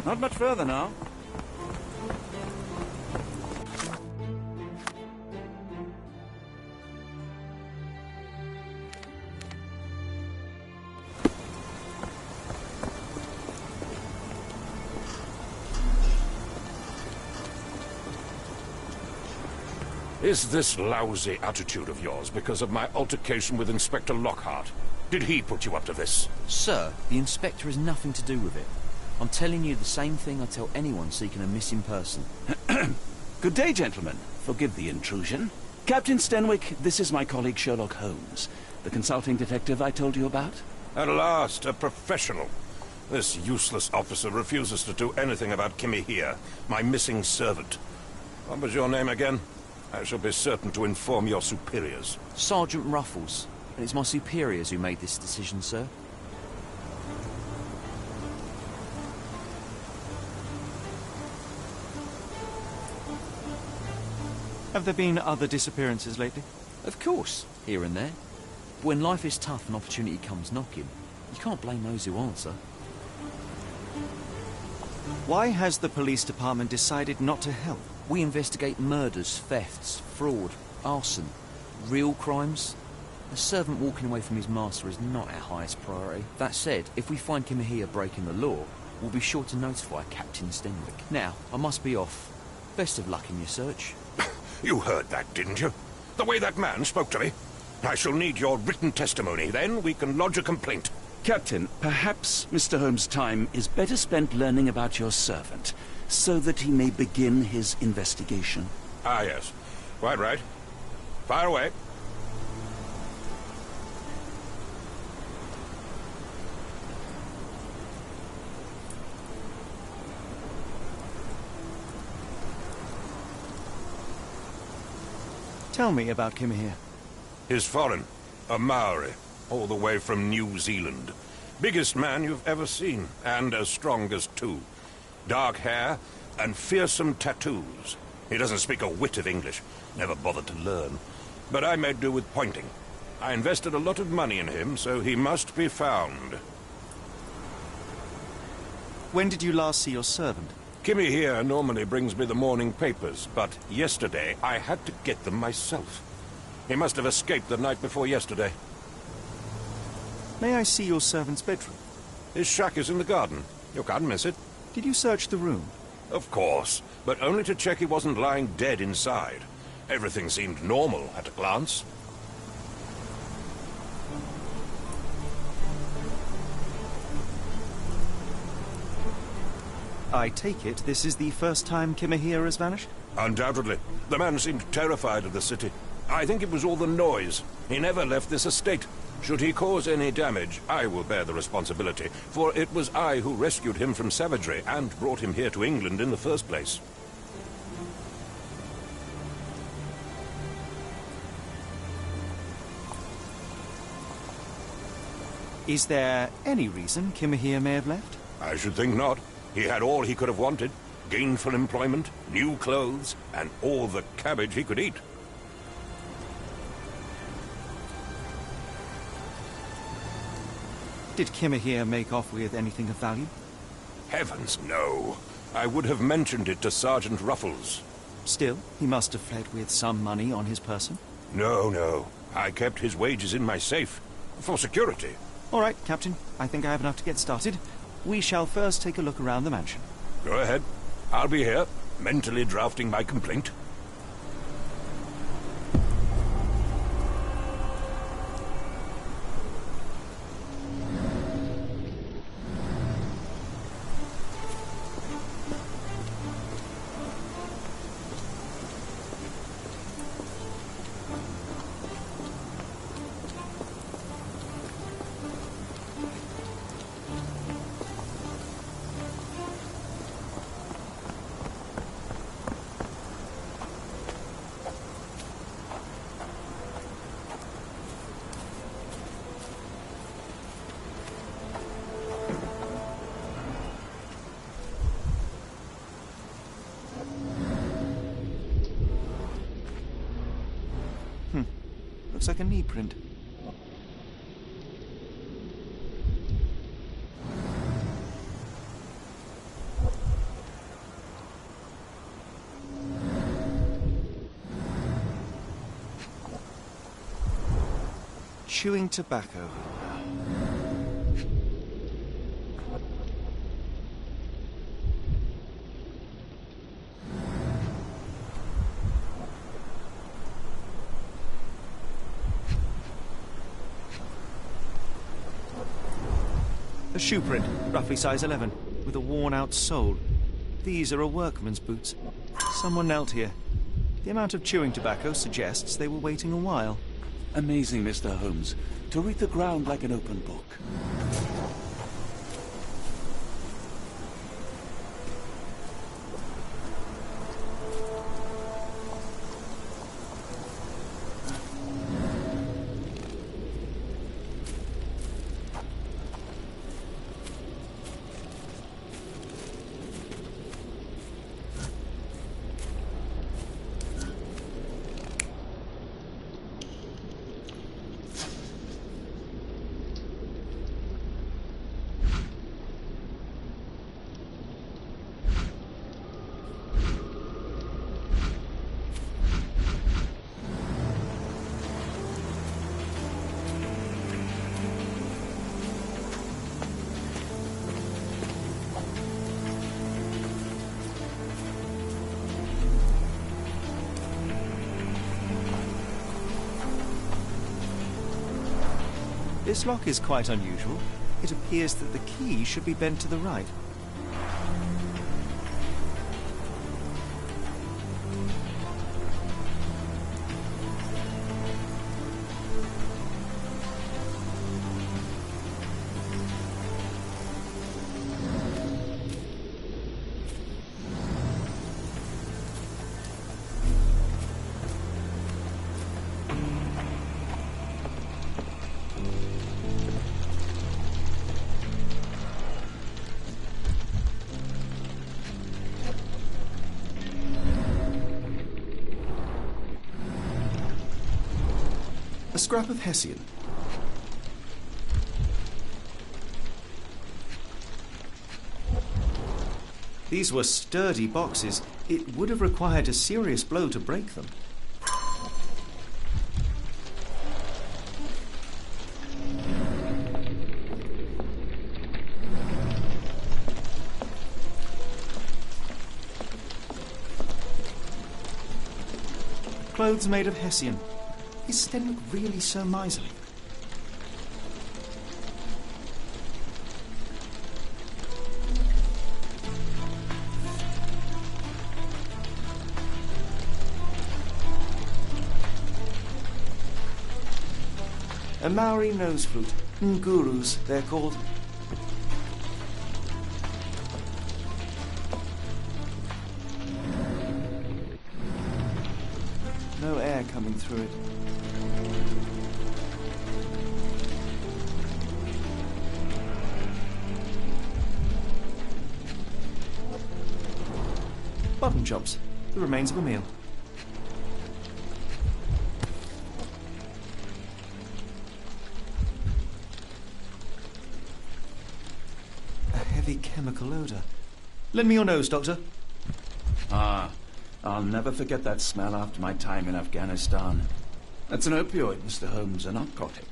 Not much further now. Is this lousy attitude of yours because of my altercation with Inspector Lockhart? Did he put you up to this? Sir, the Inspector has nothing to do with it. I'm telling you the same thing I tell anyone seeking a missing person. Good day, gentlemen. Forgive the intrusion. Captain Stenwick, this is my colleague Sherlock Holmes, the consulting detective I told you about. At last, a professional. This useless officer refuses to do anything about Kimmy here, my missing servant. What was your name again? I shall be certain to inform your superiors. Sergeant Ruffles. And it's my superiors who made this decision, sir. Have there been other disappearances lately? Of course, here and there. But when life is tough and opportunity comes knocking, you can't blame those who answer. Why has the police department decided not to help? We investigate murders, thefts, fraud, arson, real crimes. A servant walking away from his master is not our highest priority. That said, if we find Kimahia breaking the law, we'll be sure to notify Captain Stenwick. Now, I must be off. Best of luck in your search. You heard that, didn't you? The way that man spoke to me. I shall need your written testimony, then we can lodge a complaint. Captain, perhaps Mr. Holmes' time is better spent learning about your servant, so that he may begin his investigation. Ah, yes. Quite right. Fire away. Tell me about Kimahia. He's foreign. A Maori. All the way from New Zealand. Biggest man you've ever seen, and as strong as two. Dark hair and fearsome tattoos. He doesn't speak a whit of English. Never bothered to learn. But I made do with pointing. I invested a lot of money in him, so he must be found. When did you last see your servant? Kimmy here normally brings me the morning papers, but yesterday I had to get them myself. He must have escaped the night before yesterday. May I see your servant's bedroom? His shack is in the garden. You can't miss it. Did you search the room? Of course, but only to check he wasn't lying dead inside. Everything seemed normal at a glance. I take it this is the first time Kimahia has vanished? Undoubtedly. The man seemed terrified of the city. I think it was all the noise. He never left this estate. Should he cause any damage, I will bear the responsibility, for it was I who rescued him from savagery and brought him here to England in the first place. Is there any reason Kimahia may have left? I should think not. He had all he could have wanted. Gainful employment, new clothes, and all the cabbage he could eat. Did Kimahia make off with anything of value? Heavens, no. I would have mentioned it to Sergeant Ruffles. Still, he must have fled with some money on his person? No. I kept his wages in my safe. For security. All right, Captain. I think I have enough to get started. We shall first take a look around the mansion. Go ahead. I'll be here, mentally drafting my complaint. Looks like a knee print. Chewing tobacco. A shoe print, roughly size 11, with a worn-out sole. These are a workman's boots. Someone knelt here. The amount of chewing tobacco suggests they were waiting a while. Amazing, Mr. Holmes. To read the ground like an open book. This lock is quite unusual. It appears that the key should be bent to the right. A scrap of Hessian. These were sturdy boxes. It would have required a serious blow to break them. Clothes made of Hessian. Is Stenwick really so miserly? A Maori nose flute. Ngurus, they're called. No air coming through it. Button chops, the remains of a meal. A heavy chemical odour. Lend me your nose, Doctor. Ah, I'll never forget that smell after my time in Afghanistan. That's an opioid, Mr. Holmes, a narcotic.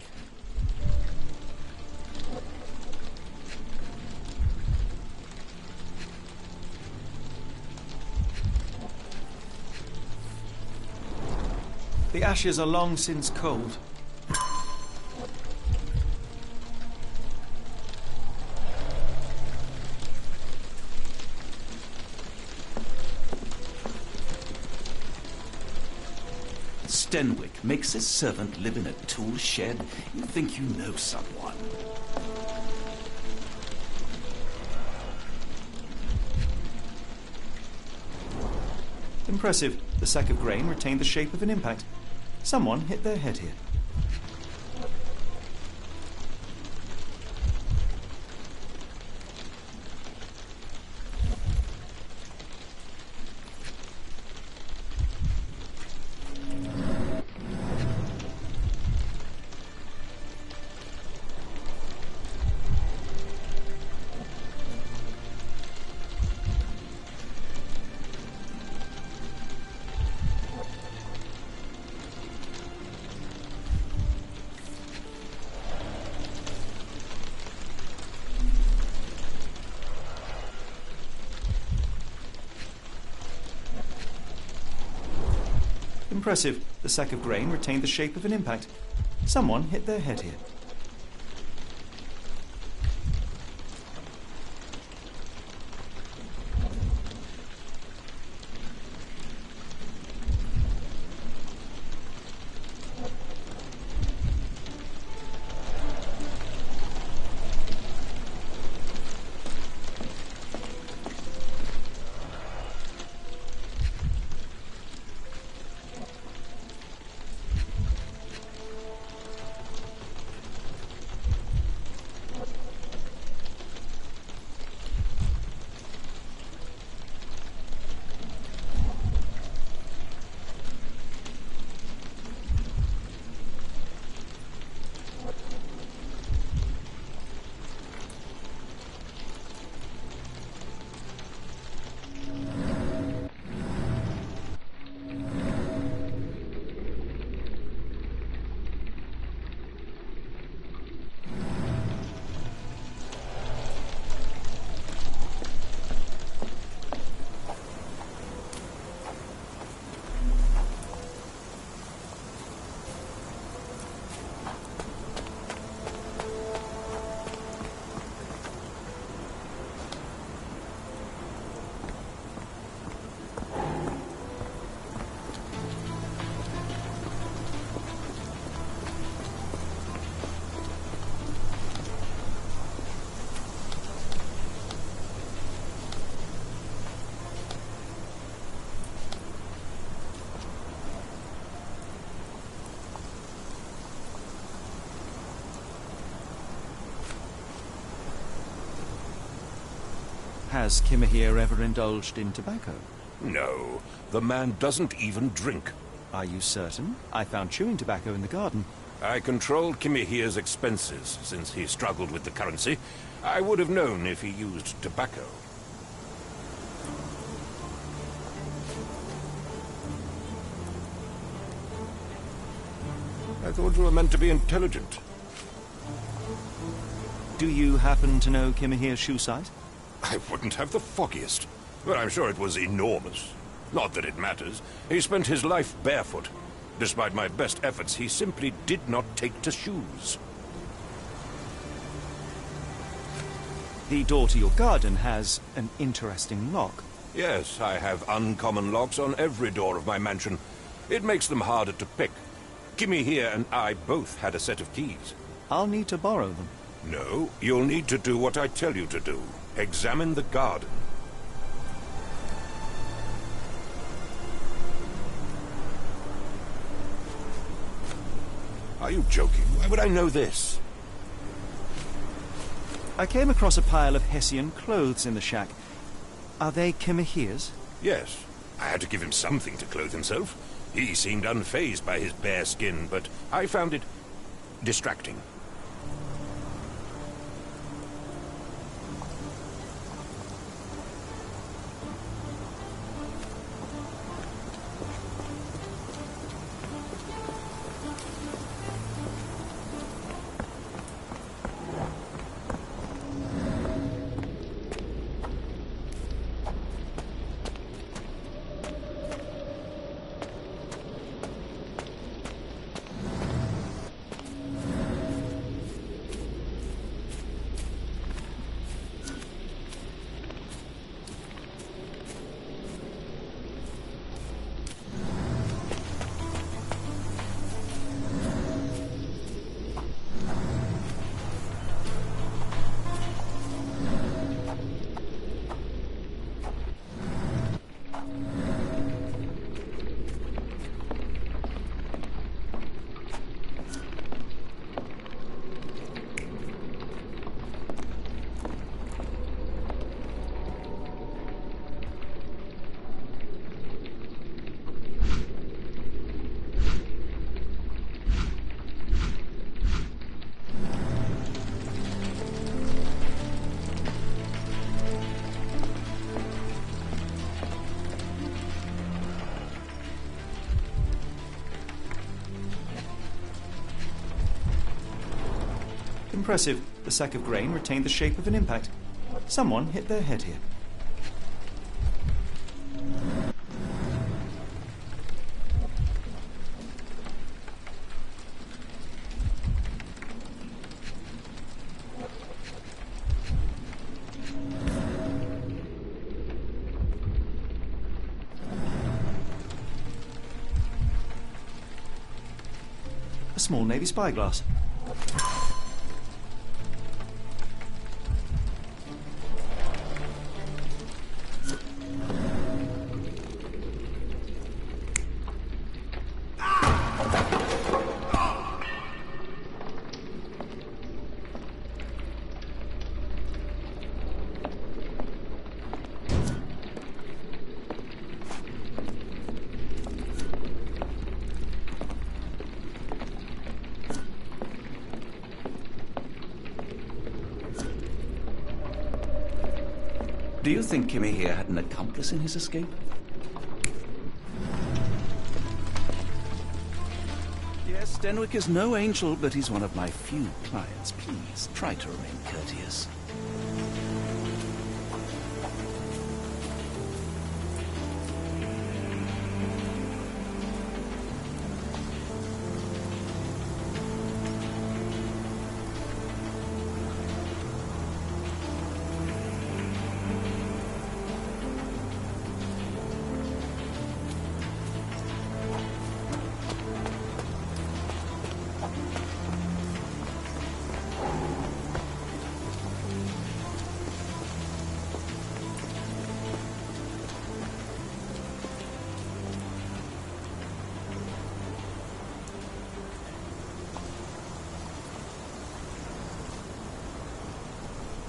The ashes are long since cold. Stenwick makes his servant live in a tool shed? You think you know someone? Impressive. The sack of grain retained the shape of an impact. Someone hit their head here. Impressive. The sack of grain retained the shape of an impact. Someone hit their head here. Has Kimahir ever indulged in tobacco? No, the man doesn't even drink. Are you certain? I found chewing tobacco in the garden. I controlled Kimahir's expenses since he struggled with the currency. I would have known if he used tobacco. I thought you were meant to be intelligent. Do you happen to know Kimahir's shoe size? I wouldn't have the foggiest. But I'm sure it was enormous. Not that it matters. He spent his life barefoot. Despite my best efforts, he simply did not take to shoes. The door to your garden has an interesting lock. Yes, I have uncommon locks on every door of my mansion. It makes them harder to pick. Kimahir and I both had a set of keys. I'll need to borrow them. No, you'll need to do what I tell you to do. Examine the garden. Are you joking? Why would I know this? I came across a pile of Hessian clothes in the shack. Are they Kimahir's? Yes. I had to give him something to clothe himself. He seemed unfazed by his bare skin, but I found it distracting. Impressive. The sack of grain retained the shape of an impact. Someone hit their head here. small Navy spyglass. Do you think Kimmy here had an accomplice in his escape? Yes, Stenwick is no angel, but he's one of my few clients. Please, try to remain courteous.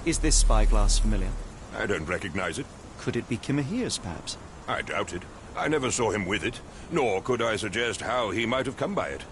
Is this spyglass familiar? I don't recognize it. Could it be Kimahia's, perhaps? I doubt it. I never saw him with it, nor could I suggest how he might have come by it.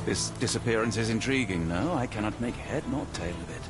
This disappearance is intriguing, no? I cannot make head nor tail of it.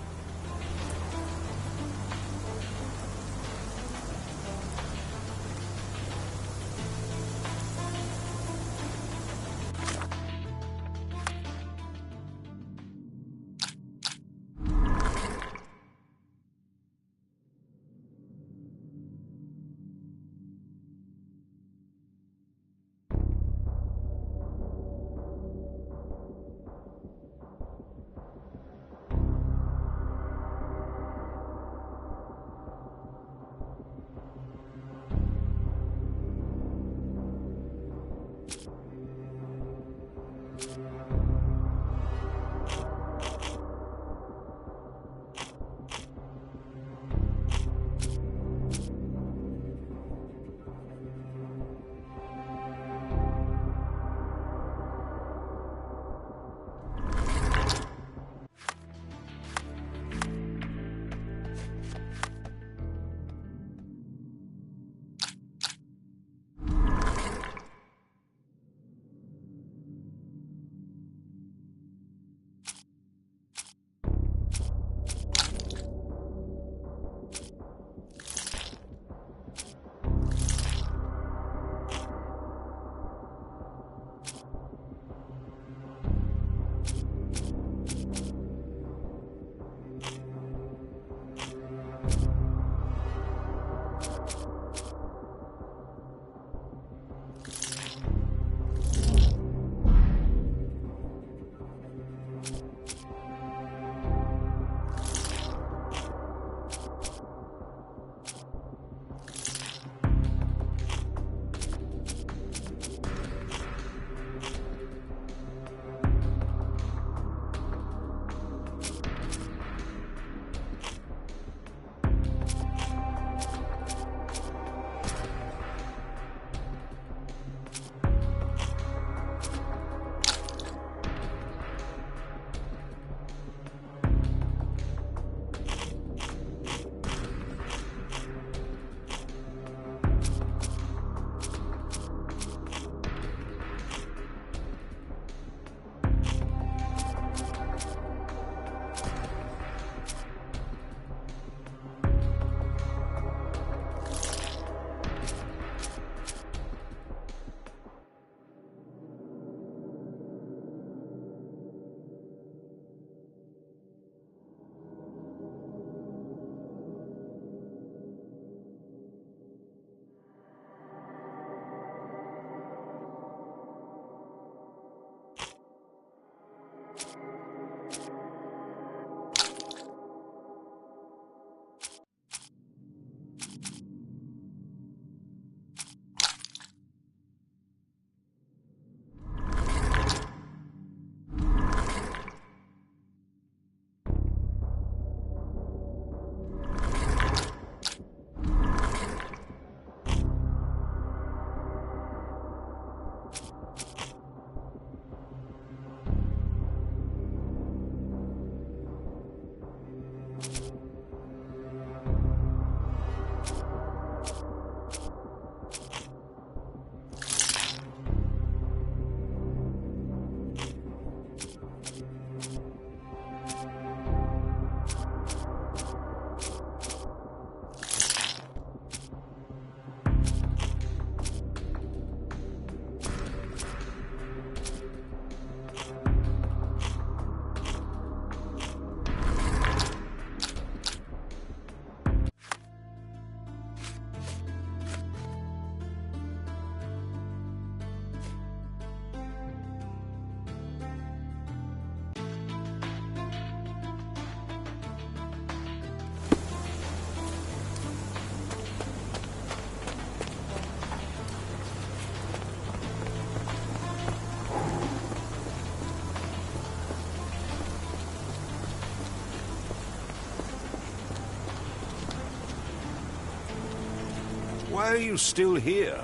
Why are you still here?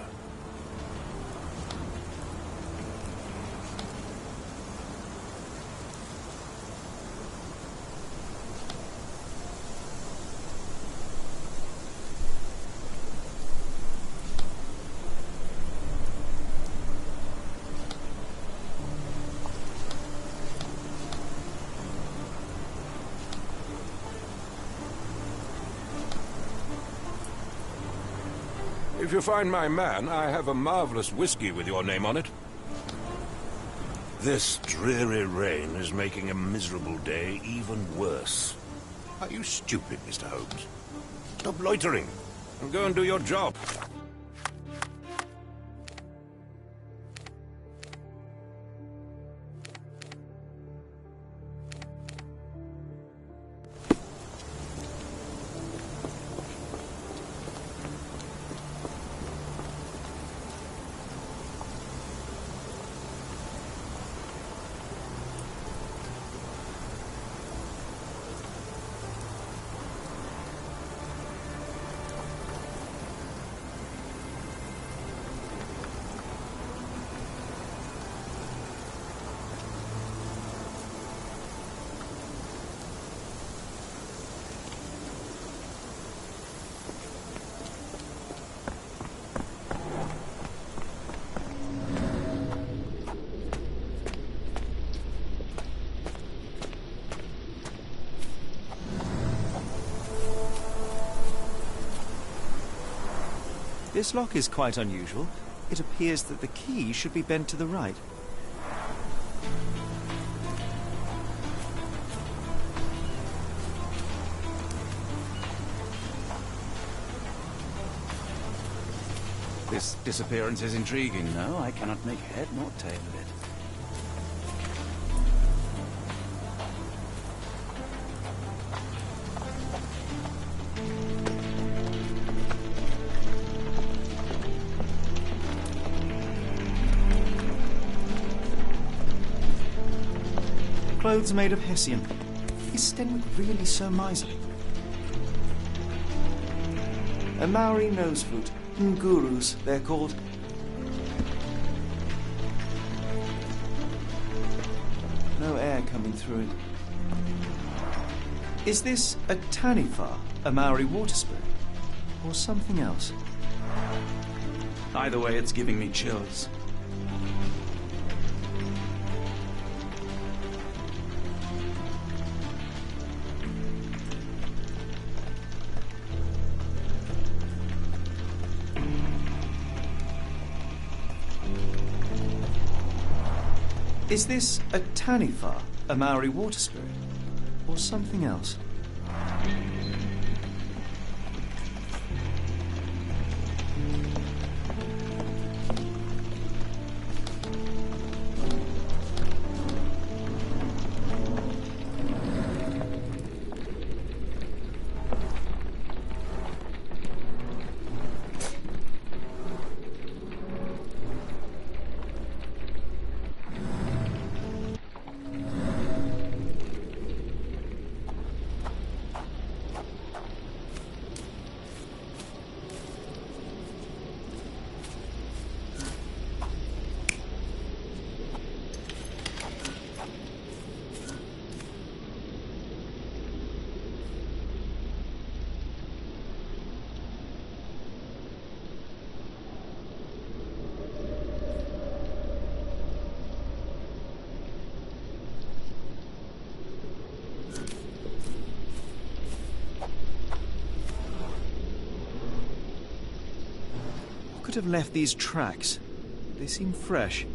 If you find my man, I have a marvelous whiskey with your name on it. This dreary rain is making a miserable day even worse. Are you stupid, Mr. Holmes? Stop loitering and go and do your job. This lock is quite unusual. It appears that the key should be bent to the right. This disappearance is intriguing, no? I cannot make head nor tail of it. Clothes made of Hessian. Is Stenwick really so miserly? A Maori nosefoot. Ngurus, they're called. No air coming through it. Is this a Taniwha, a Maori water spirit? Or something else? Either way, it's giving me chills. Is this a Taniwha, a Maori water spirit? Or something else? Could have left these tracks. They seem fresh.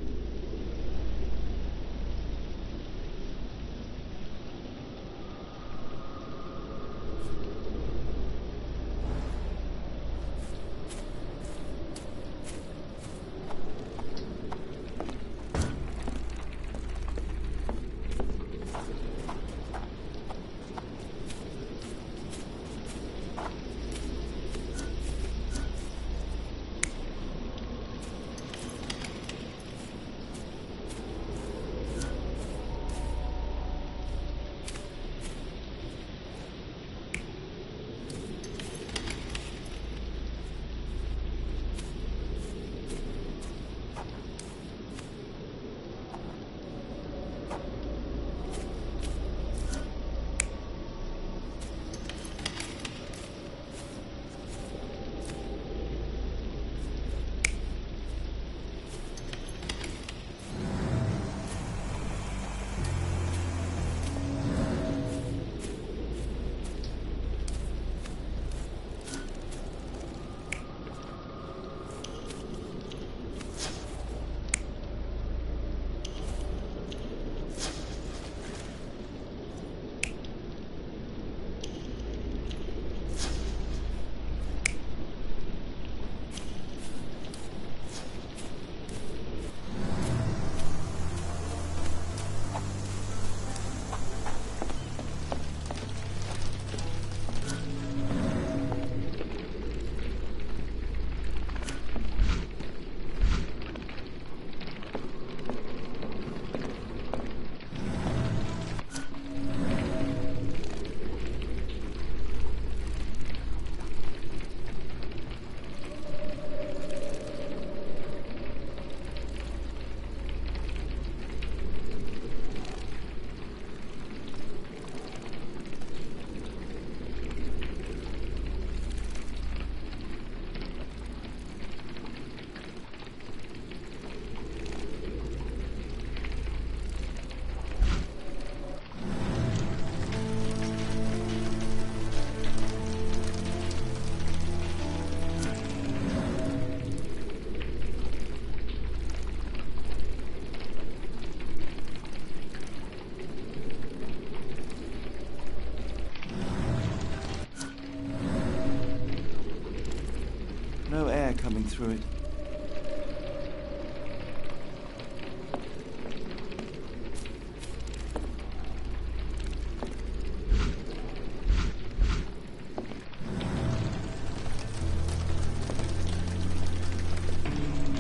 coming through it.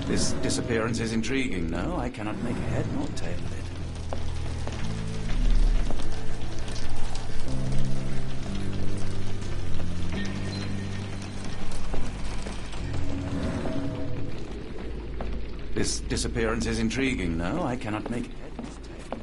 This disappearance is intriguing, no? I cannot make head nor tail of it. This disappearance is intriguing, no? I cannot make head nor tail.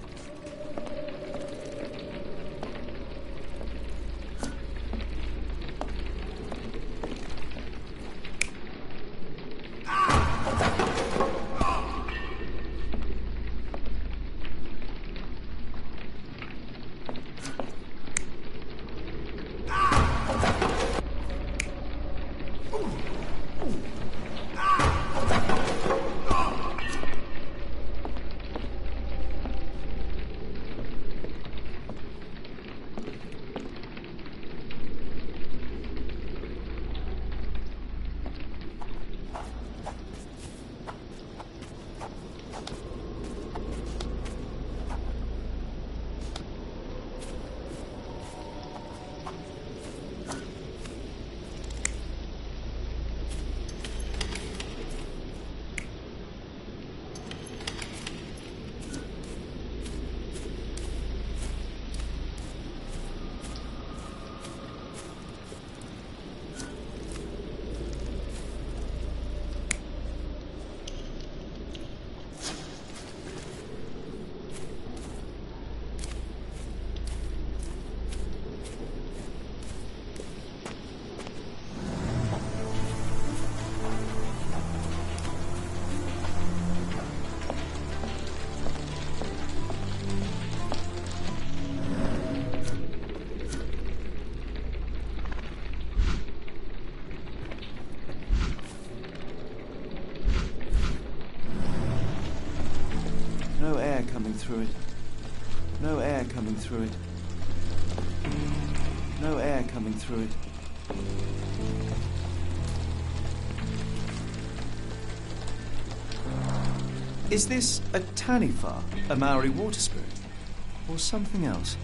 No air coming through it. No air coming through it. No air coming through it. Is this a Taniwha, a Maori water spirit, or something else?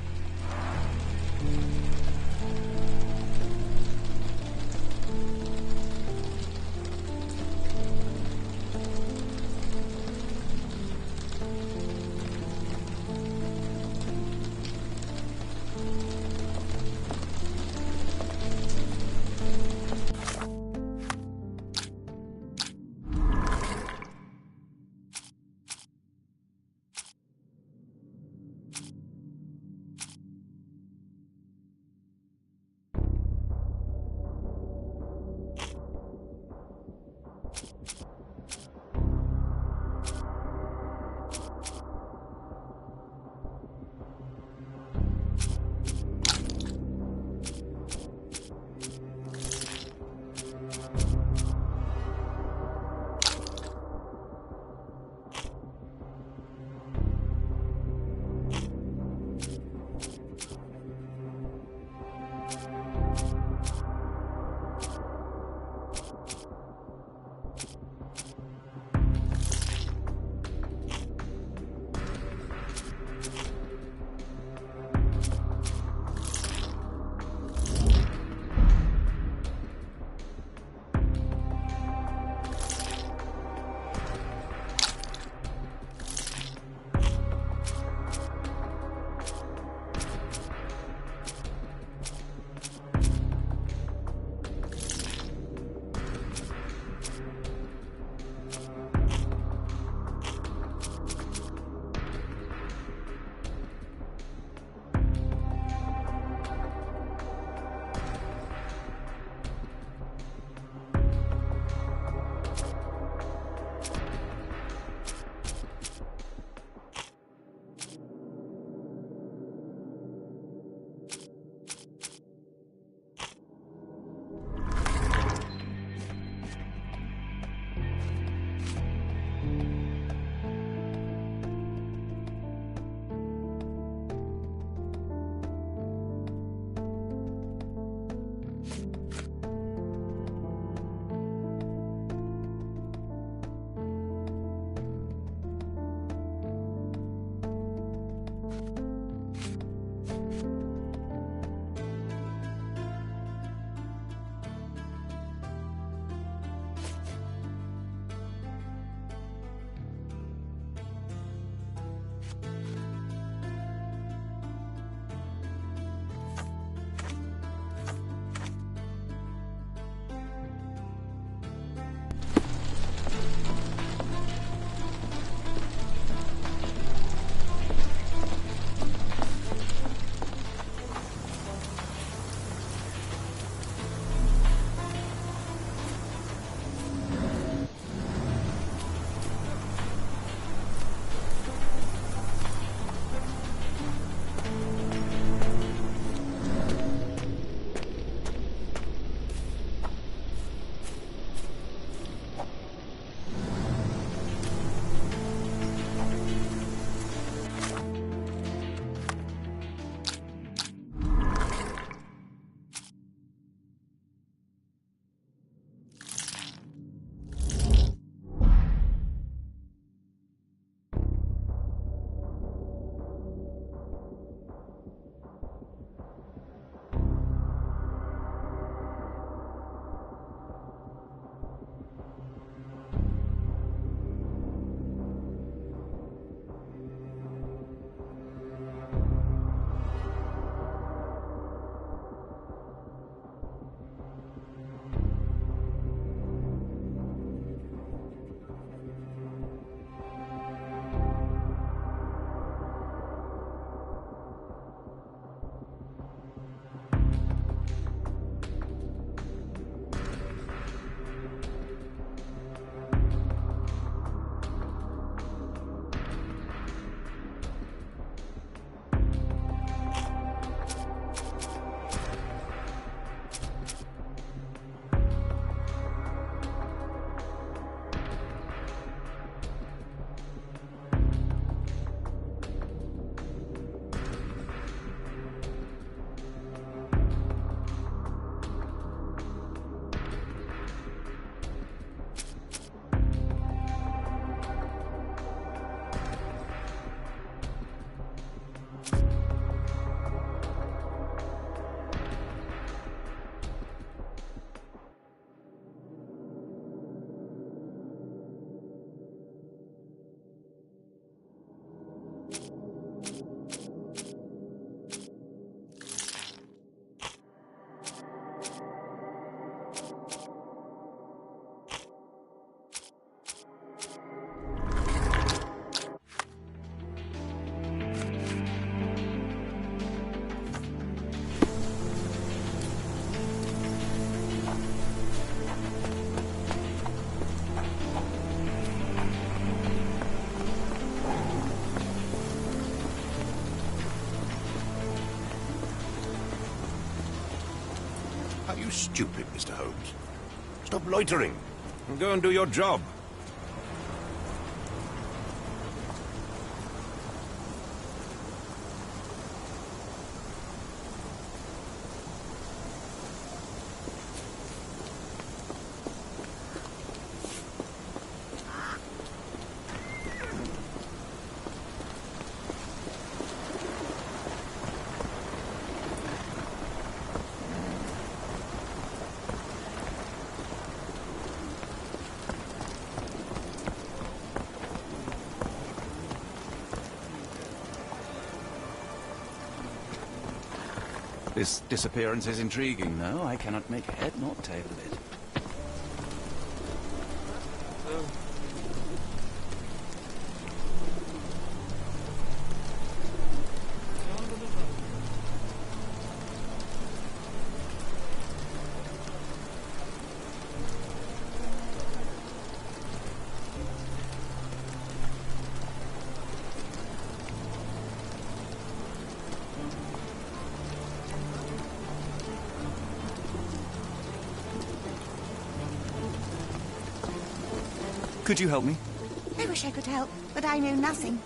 Are you stupid, Mr. Holmes? Stop loitering and go and do your job. This disappearance is intriguing, though. I cannot make head nor tail of it. Could you help me? I wish I could help, but I know nothing.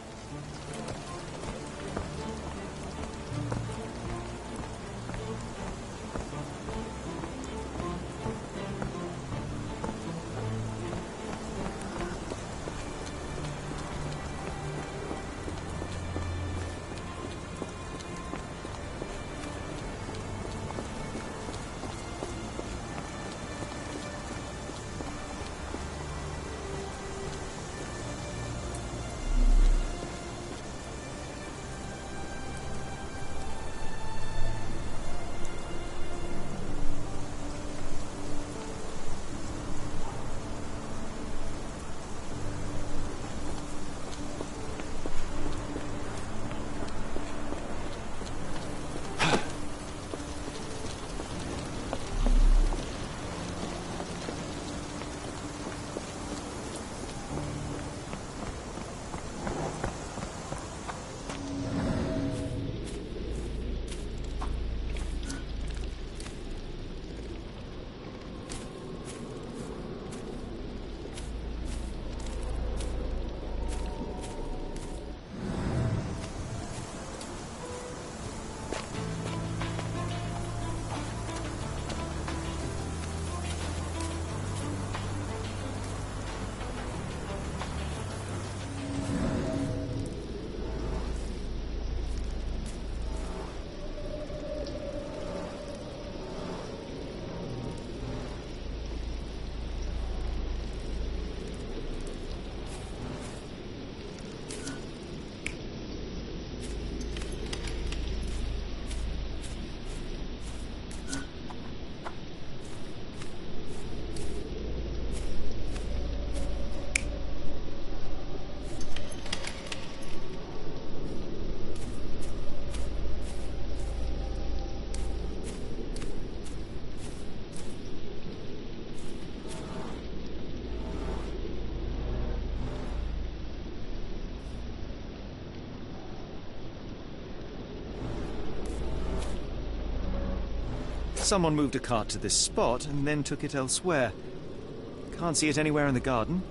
Someone moved a cart to this spot and then took it elsewhere. Can't see it anywhere in the garden.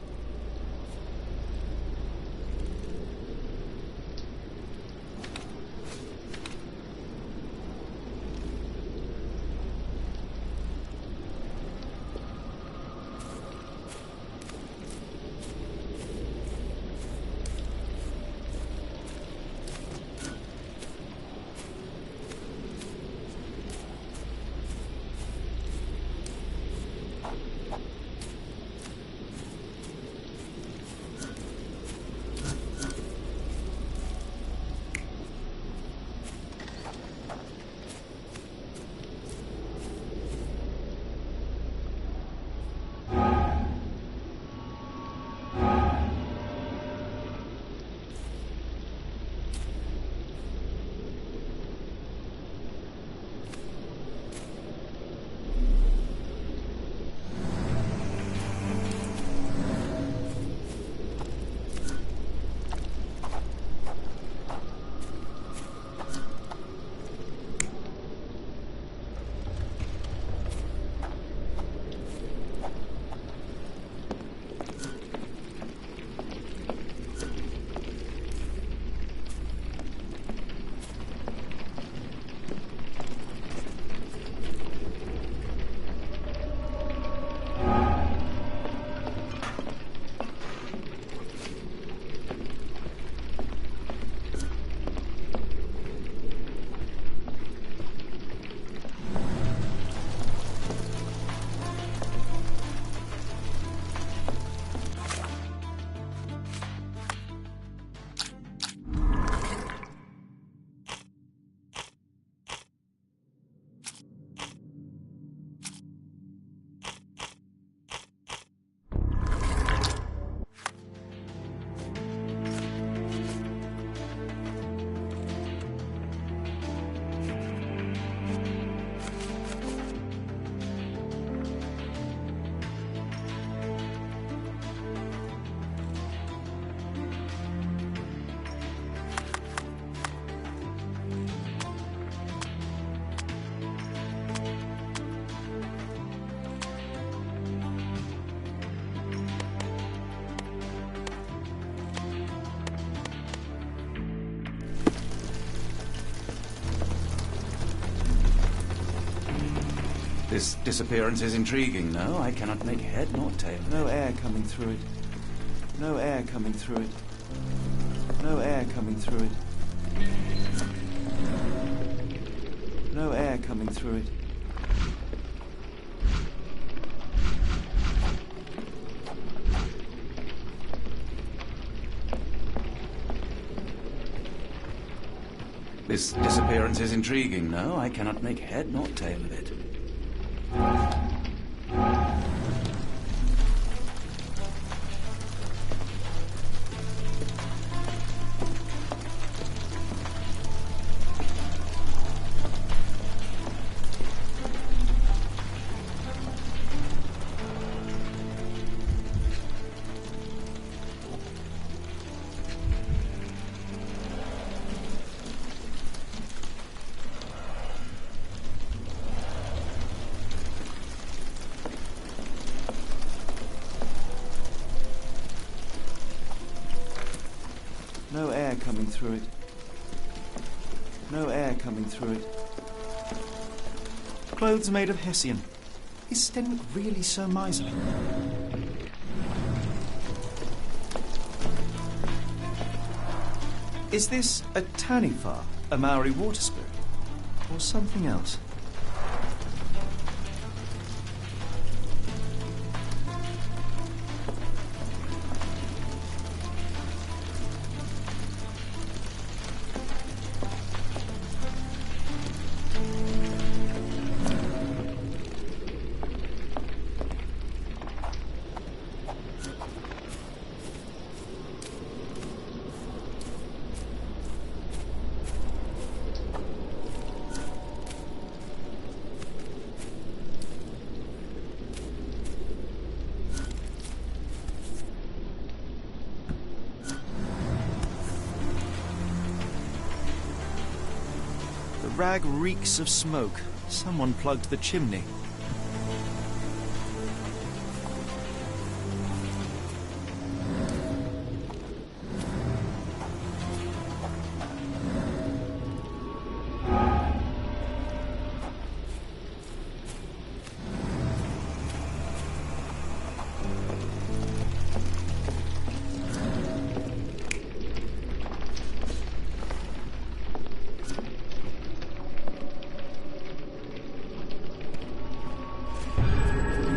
This disappearance is intriguing, no? I cannot make head nor tail. No air coming through it. No air coming through it. No air coming through it. No air coming through it. This disappearance is intriguing, no? I cannot make head nor tail of it. No air coming through it. No air coming through it. Clothes made of Hessian. Is Stenwick really so miserly? Is this a Tanifar, a Maori water spirit, or something else? The rag reeks of smoke. Someone plugged the chimney.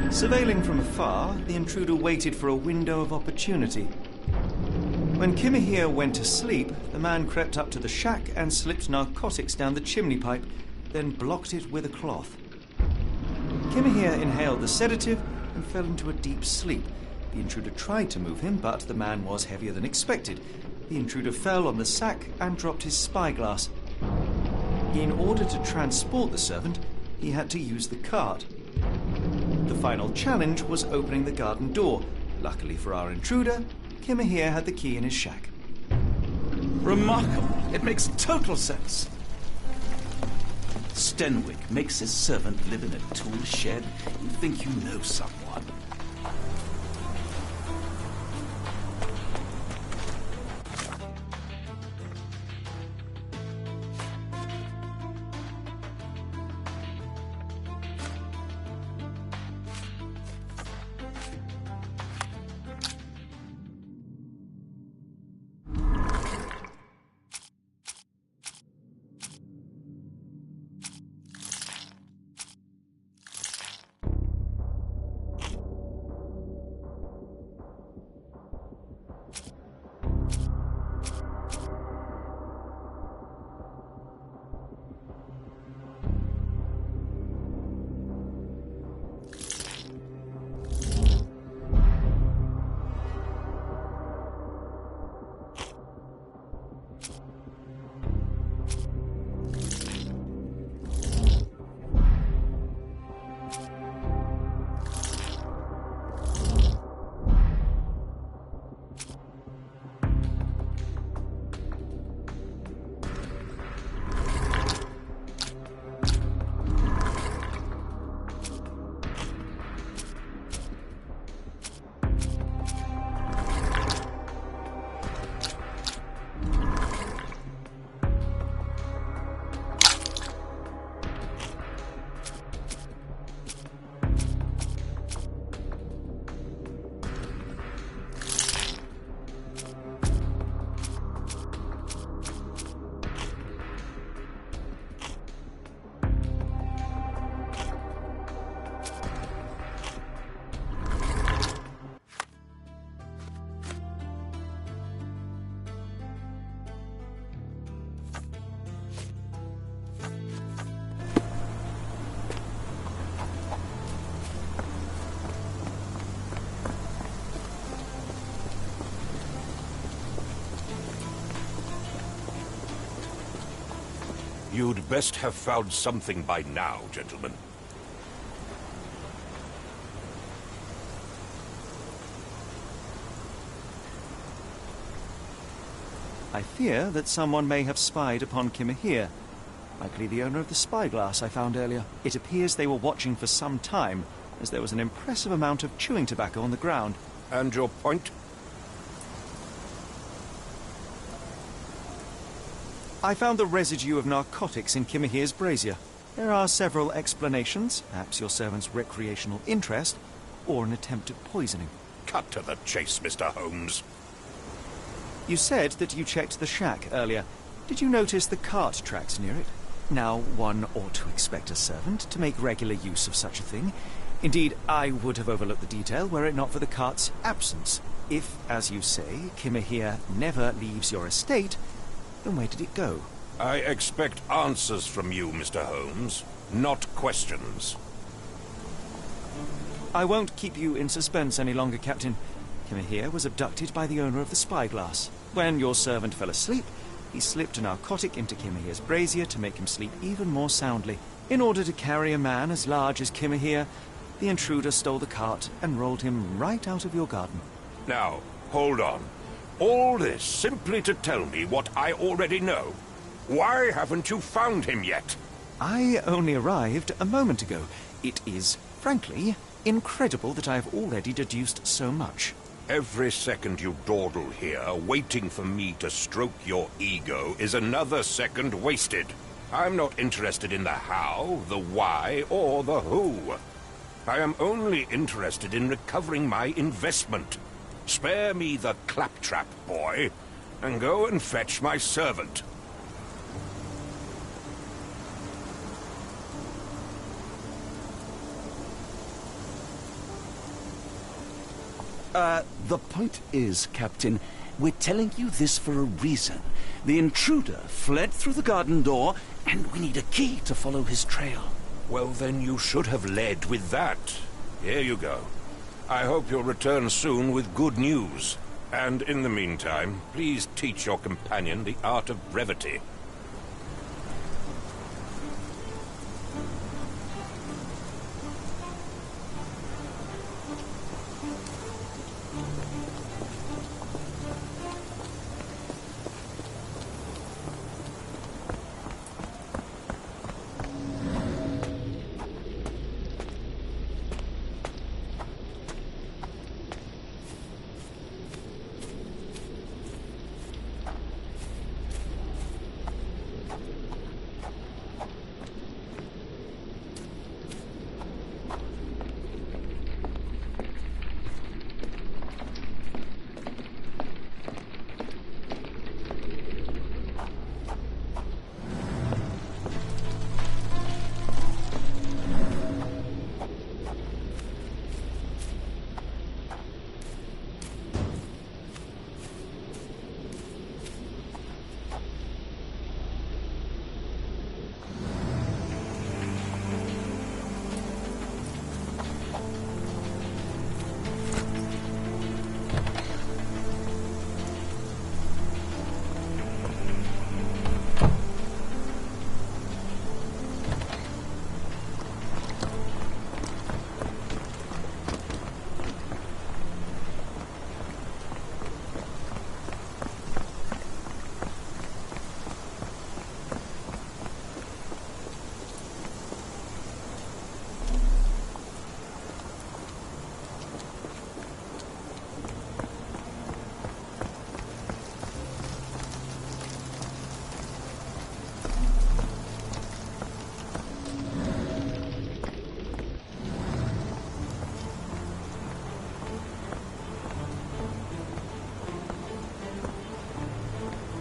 Surveilling from afar, the intruder waited for a window of opportunity. When Kimahir went to sleep, the man crept up to the shack and slipped narcotics down the chimney pipe, then blocked it with a cloth. Kimahir inhaled the sedative and fell into a deep sleep. The intruder tried to move him, but the man was heavier than expected. The intruder fell on the sack and dropped his spyglass. In order to transport the servant, he had to use the cart. The final challenge was opening the garden door. Luckily for our intruder, Kimahir had the key in his shack. Remarkable. It makes total sense. Stenwick makes his servant live in a tool shed. You think you know someone. You'd best have found something by now, gentlemen. I fear that someone may have spied upon Kimahir. Likely the owner of the spyglass I found earlier. It appears they were watching for some time, as there was an impressive amount of chewing tobacco on the ground. And your point? I found the residue of narcotics in Kimahir's brazier. There are several explanations, perhaps your servant's recreational interest, or an attempt at poisoning. Cut to the chase, Mr. Holmes. You said that you checked the shack earlier. Did you notice the cart tracks near it? Now, one ought to expect a servant to make regular use of such a thing. Indeed, I would have overlooked the detail were it not for the cart's absence. If, as you say, Kimahir never leaves your estate, then where did it go? I expect answers from you, Mr. Holmes, not questions. I won't keep you in suspense any longer, Captain. Kimahir was abducted by the owner of the spyglass. When your servant fell asleep, he slipped a narcotic into Kimahir's brazier to make him sleep even more soundly. In order to carry a man as large as Kimahir, the intruder stole the cart and rolled him right out of your garden. Now, hold on. All this simply to tell me what I already know. Why haven't you found him yet? I only arrived a moment ago. It is, frankly, incredible that I have already deduced so much. Every second you dawdle here, waiting for me to stroke your ego, is another second wasted. I'm not interested in the how, the why, or the who. I am only interested in recovering my investment. Spare me the claptrap, boy, and go and fetch my servant. The point is, Captain, we're telling you this for a reason. The intruder fled through the garden door, and we need a key to follow his trail. Well, then you should have led with that. Here you go. I hope you'll return soon with good news. And in the meantime, please teach your companion the art of brevity.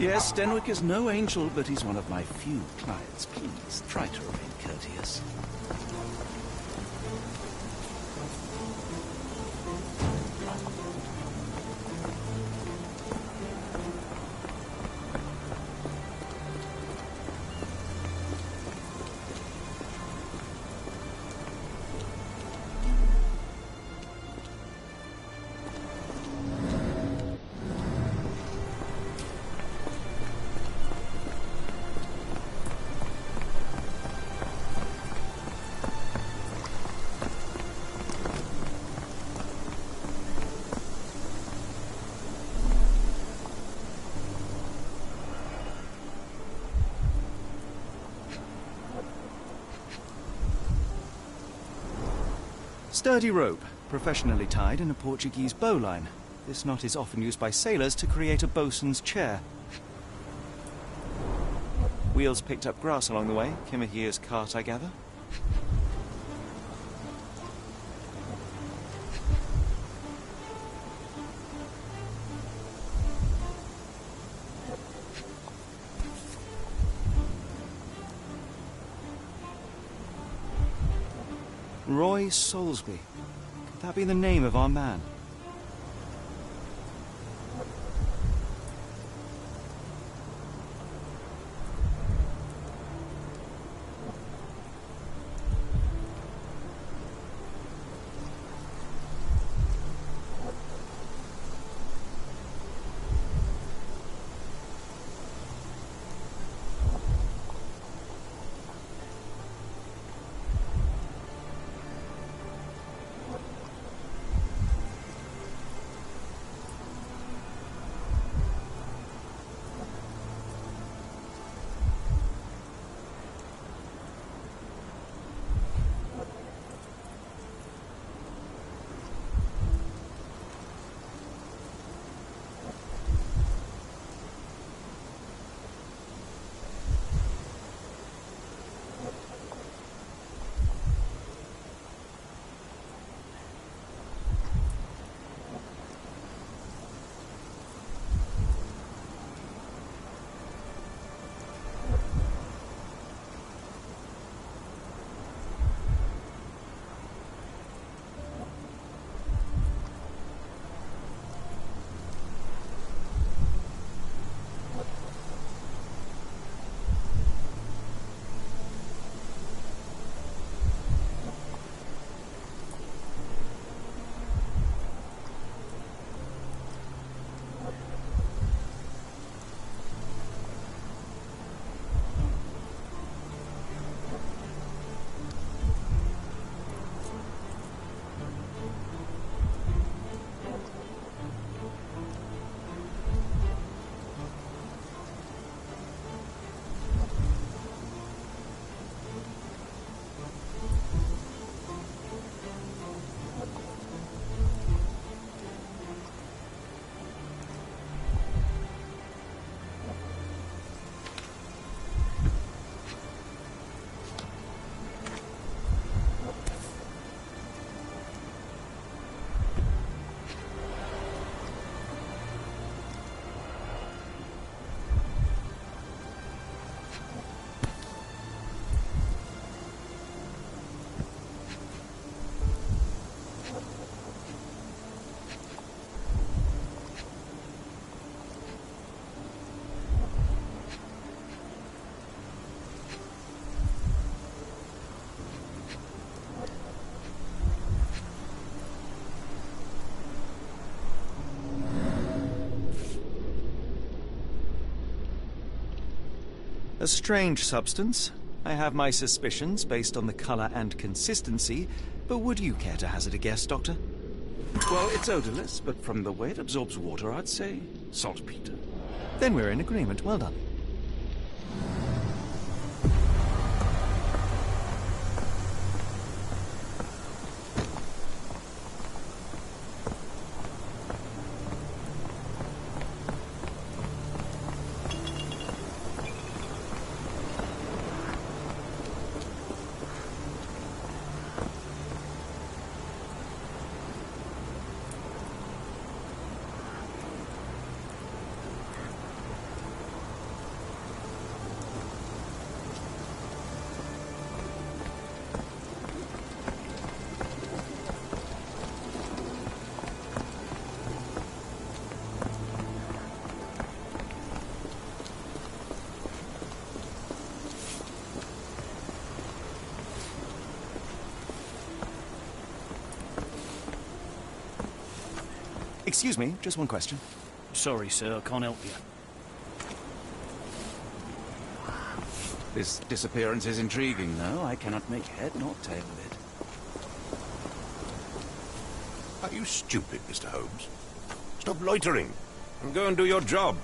Yes, Stenwick is no angel, but he's one of my few clients. Please, try to remain courteous. Sturdy rope, professionally tied in a Portuguese bowline. This knot is often used by sailors to create a bosun's chair. Wheels picked up grass along the way. Kimahia's cart, I gather. Roy Soulsby. Could that be the name of our man? A strange substance. I have my suspicions based on the color and consistency, but would you care to hazard a guess, Doctor? Well, it's odorless, but from the way it absorbs water, I'd say saltpeter. Then we're in agreement. Well done. Excuse me, just one question. Sorry, sir, I can't help you. This disappearance is intriguing, though. I cannot make head nor tail of it. Are you stupid, Mr. Holmes? Stop loitering and go and do your job.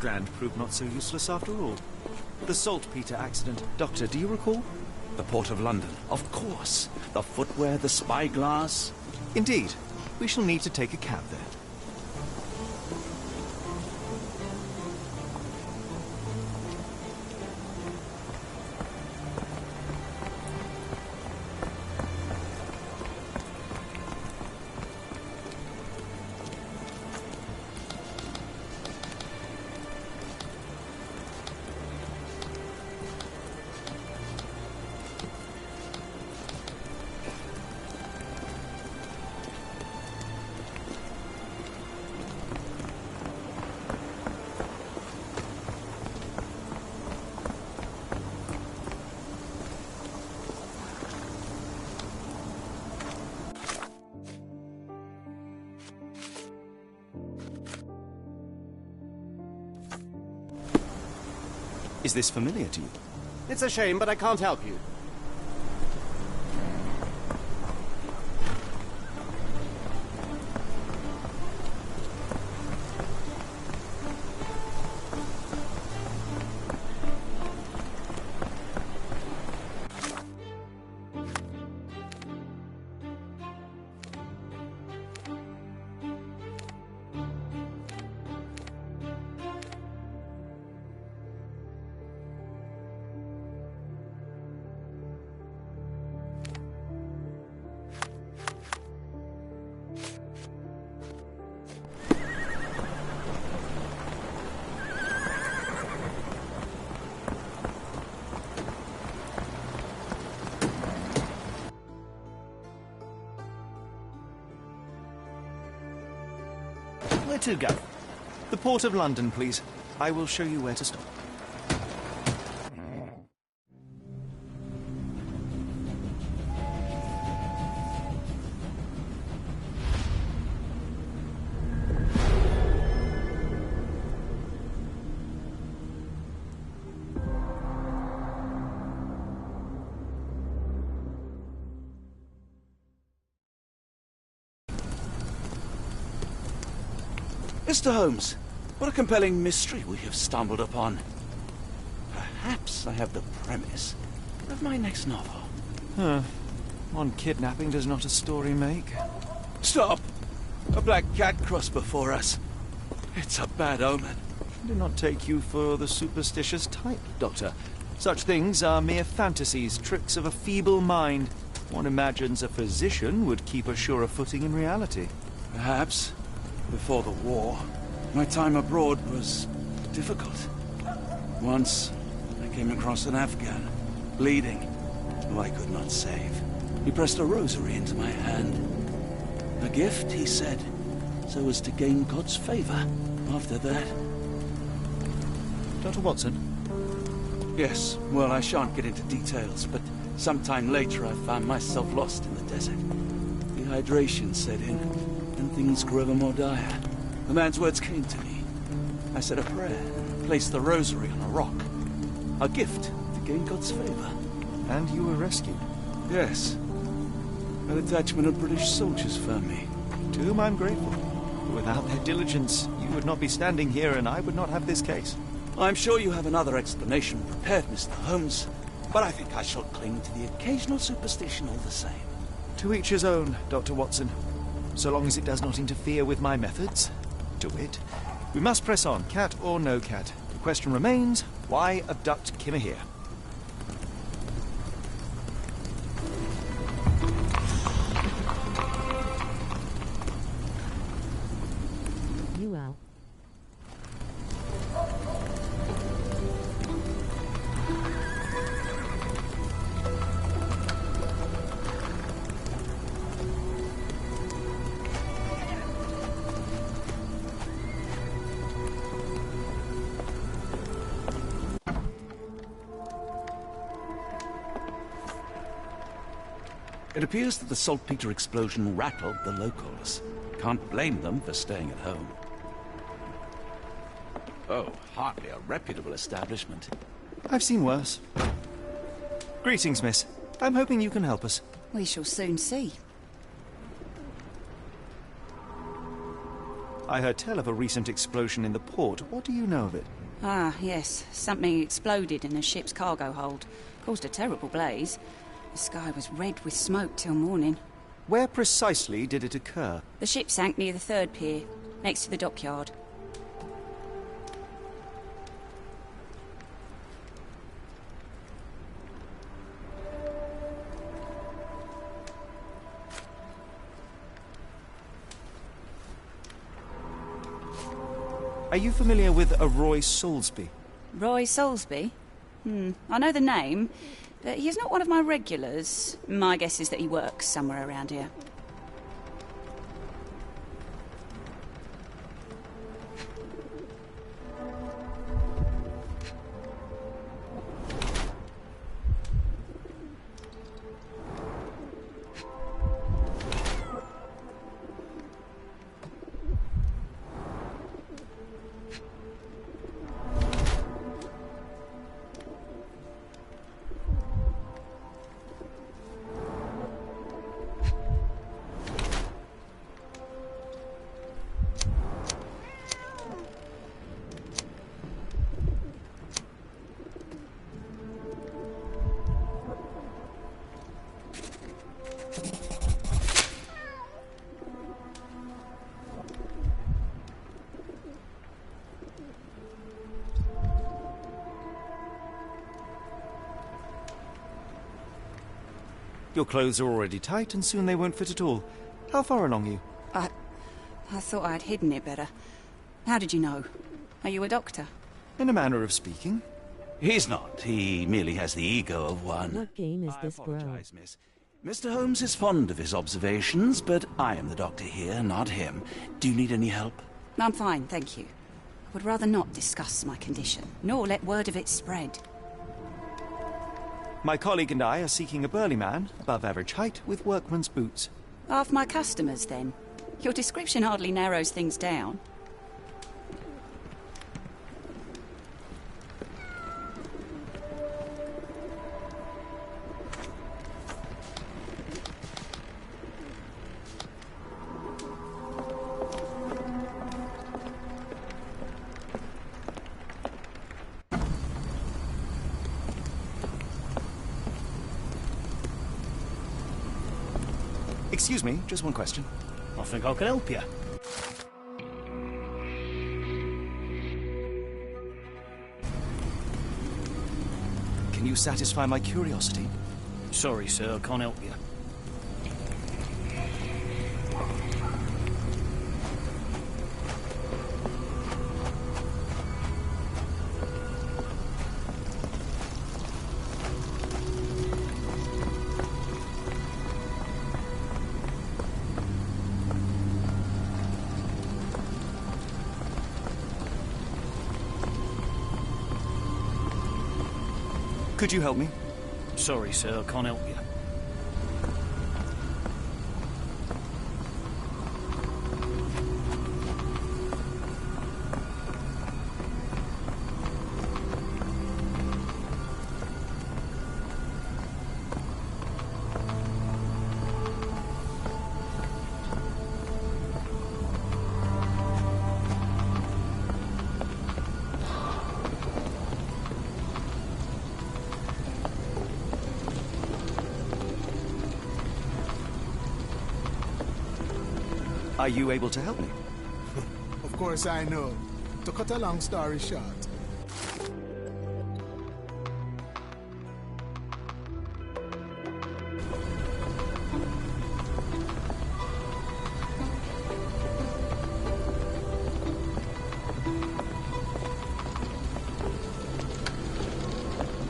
strand proved not so useless after all. The saltpeter accident. Doctor, do you recall? The Port of London, of course. The footwear, the spyglass. Indeed. We shall need to take a cab there. Is this familiar to you? It's a shame, but I can't help you. Where to go? The Port of London, please. I will show you where to stop. Mr. Holmes, what a compelling mystery we have stumbled upon. Perhaps I have the premise of my next novel. One kidnapping does not a story make. Stop! A black cat crossed before us. It's a bad omen. I do not take you for the superstitious type, Doctor. Such things are mere fantasies, tricks of a feeble mind. One imagines a physician would keep a surer footing in reality. Perhaps. Before the war, my time abroad was difficult. Once, I came across an Afghan, bleeding, who I could not save. He pressed a rosary into my hand. A gift, he said, so as to gain God's favor. After that... Dr. Watson? Yes, well, I shan't get into details, but sometime later I found myself lost in the desert. Dehydration set in, and things grew ever more dire. The man's words came to me. I said a prayer and placed the rosary on a rock. A gift to gain God's favor. And you were rescued? Yes. A detachment of British soldiers found me. To whom I'm grateful. Without their diligence, you would not be standing here and I would not have this case. I'm sure you have another explanation prepared, Mr. Holmes, but I think I shall cling to the occasional superstition all the same. To each his own, Dr. Watson. So long as it does not interfere with my methods. To wit, we must press on, cat or no cat. The question remains, why abduct Kimahir? You will. It appears that the saltpeter explosion rattled the locals. Can't blame them for staying at home. Oh, hardly a reputable establishment. I've seen worse. Greetings, miss. I'm hoping you can help us. We shall soon see. I heard tell of a recent explosion in the port. What do you know of it? Ah, yes. Something exploded in the ship's cargo hold. Caused a terrible blaze. The sky was red with smoke till morning. Where precisely did it occur? The ship sank near the third pier, next to the dockyard. Are you familiar with a Roy Soulsby? Roy Soulsby? I know the name, but he's not one of my regulars. My guess is that he works somewhere around here. Your clothes are already tight, and soon they won't fit at all. How far along are you? I thought I'd hidden it better. How did you know? Are you a doctor? In a manner of speaking. He's not. He merely has the ego of one. What game is this, bro? I apologize, miss. Mr. Holmes is fond of his observations, but I am the doctor here, not him. Do you need any help? I'm fine, thank you. I would rather not discuss my condition, nor let word of it spread. My colleague and I are seeking a burly man, above average height, with workman's boots. Half my customers, then. Your description hardly narrows things down. Excuse me, just one question. I think I can help you. Can you satisfy my curiosity? Sorry, sir, I can't help you. Could you help me? Sorry, sir, I can't help you. Are you able to help me? Of course I know. To cut a long story short.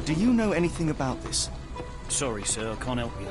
Do you know anything about this? Sorry, sir, I can't help you.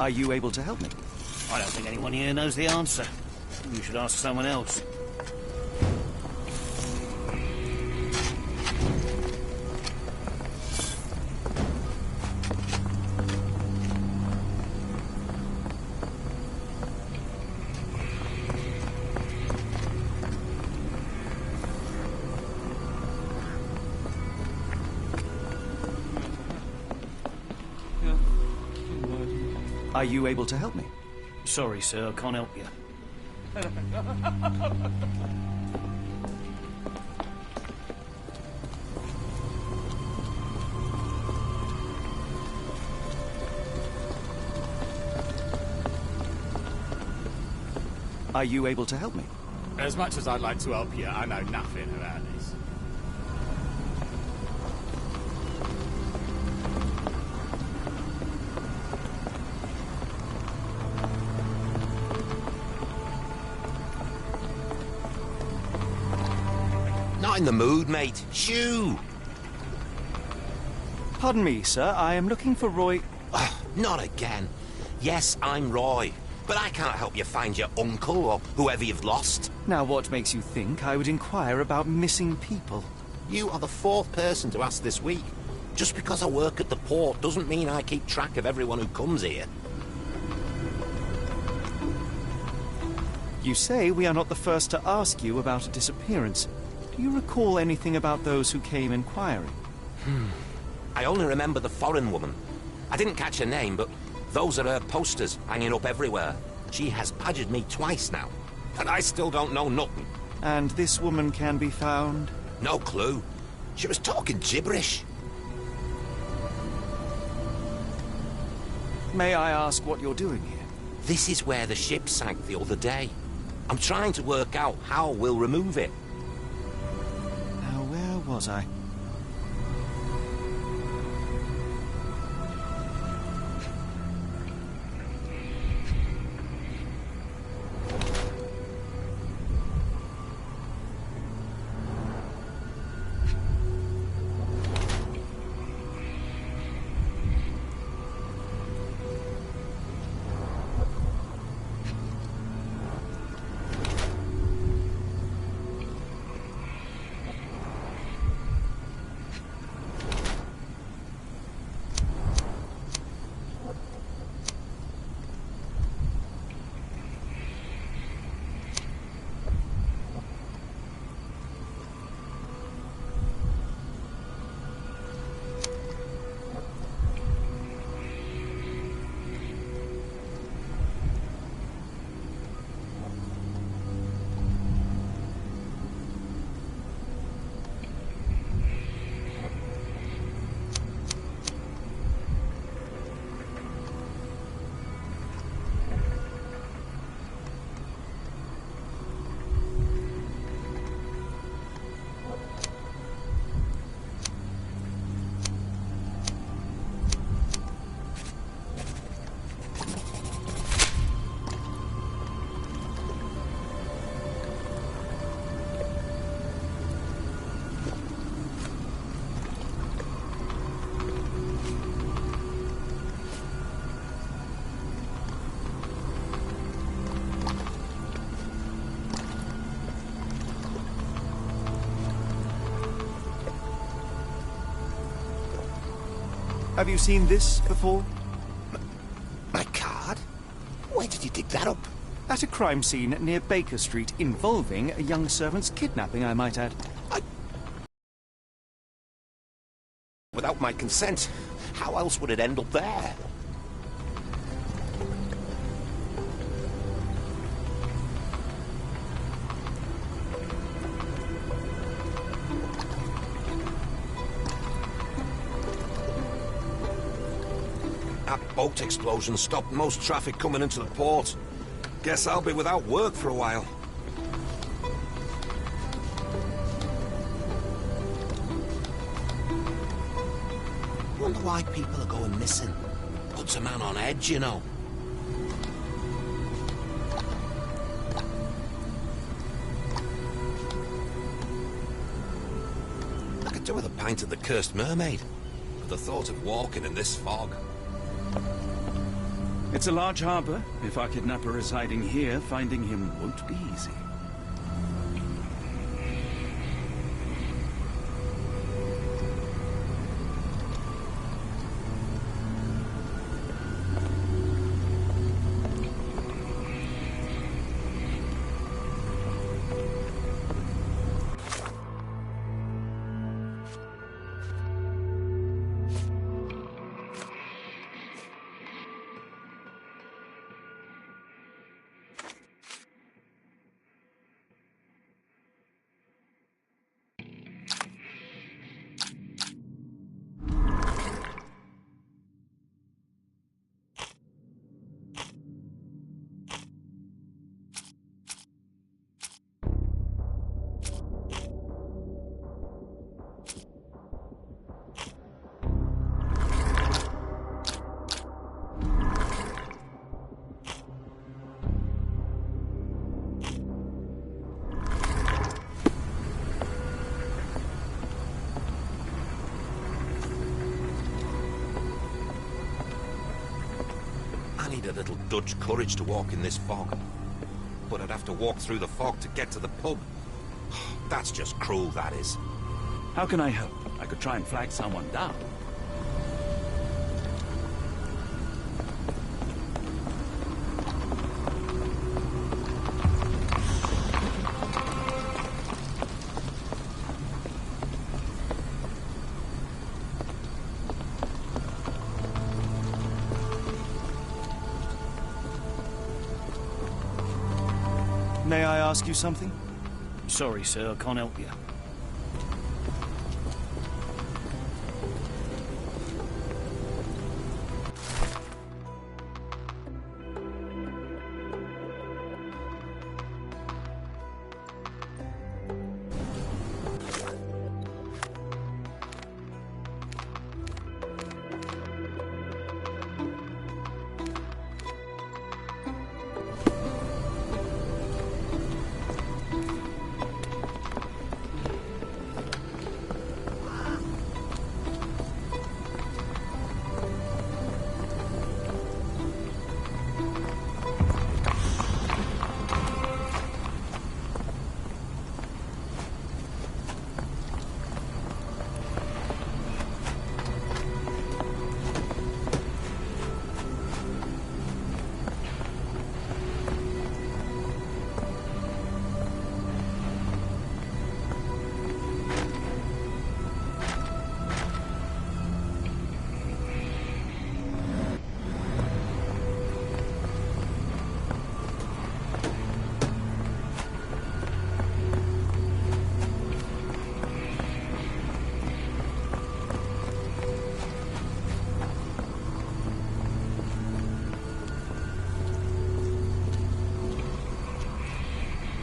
Are you able to help me? I don't think anyone here knows the answer. You should ask someone else. Are you able to help me? Sorry, sir, I can't help you. Are you able to help me? As much as I'd like to help you, I know nothing about this. Not in the mood, mate. Shoo! Pardon me, sir. I am looking for Roy... Oh, not again. Yes, I'm Roy. But I can't help you find your uncle or whoever you've lost. Now, what makes you think I would inquire about missing people? You are the fourth person to ask this week. Just because I work at the port doesn't mean I keep track of everyone who comes here. You say we are not the first to ask you about a disappearance. Do you recall anything about those who came inquiring? I only remember the foreign woman. I didn't catch her name, but those are her posters hanging up everywhere. She has badgered me twice now, and I still don't know nothing. And this woman can be found? No clue. She was talking gibberish. May I ask what you're doing here? This is where the ship sank the other day. I'm trying to work out how we'll remove it. Now, where was I? Have you seen this before? My card? Where did you dig that up? At a crime scene near Baker Street involving a young servant's kidnapping, I might add. Without my consent, how else would it end up there? That boat explosion stopped most traffic coming into the port. Guess I'll be without work for a while. Wonder why people are going missing. Puts a man on edge, you know. I could do with a pint of the Cursed Mermaid. But the thought of walking in this fog. It's a large harbor. If our kidnapper is hiding here, finding him won't be easy. A little Dutch courage to walk in this fog. But I'd have to walk through the fog to get to the pub. That's just cruel, that is. How can I help? I could try and flag someone down. May I ask you something? Sorry, sir, I can't help you.